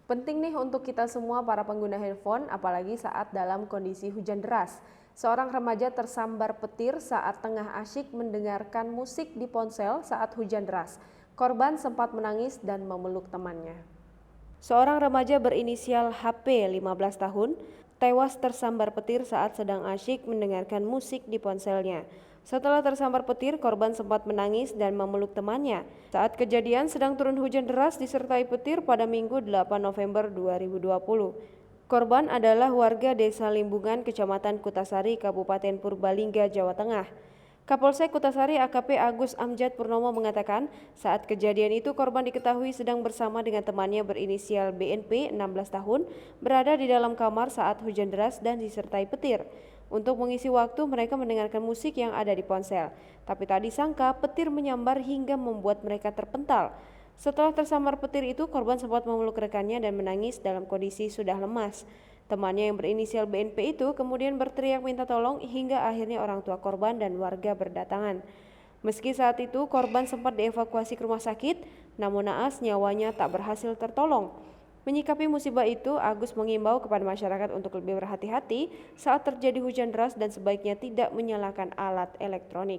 Penting nih untuk kita semua para pengguna handphone, apalagi saat dalam kondisi hujan deras. Seorang remaja tersambar petir saat tengah asyik mendengarkan musik di ponsel saat hujan deras. Korban sempat menangis dan memeluk temannya. Seorang remaja berinisial HP 15 tahun tewas tersambar petir saat sedang asyik mendengarkan musik di ponselnya. Setelah tersambar petir, korban sempat menangis dan memeluk temannya. Saat kejadian sedang turun hujan deras disertai petir pada Minggu 8 November 2020. Korban adalah warga Desa Limbungan, Kecamatan Kutasari, Kabupaten Purbalingga, Jawa Tengah. Kapolsek Kutasari AKP Agus Amjad Purnomo mengatakan saat kejadian itu korban diketahui sedang bersama dengan temannya berinisial BNP 16 tahun berada di dalam kamar saat hujan deras dan disertai petir. Untuk mengisi waktu mereka mendengarkan musik yang ada di ponsel, tapi tak disangka petir menyambar hingga membuat mereka terpental. Setelah tersambar petir itu korban sempat memeluk rekannya dan menangis dalam kondisi sudah lemas. Temannya yang berinisial BNP itu kemudian berteriak minta tolong hingga akhirnya orang tua korban dan warga berdatangan. Meski saat itu korban sempat dievakuasi ke rumah sakit, namun naas nyawanya tak berhasil tertolong. Menyikapi musibah itu, Agus mengimbau kepada masyarakat untuk lebih berhati-hati saat terjadi hujan deras dan sebaiknya tidak menyalakan alat elektronik.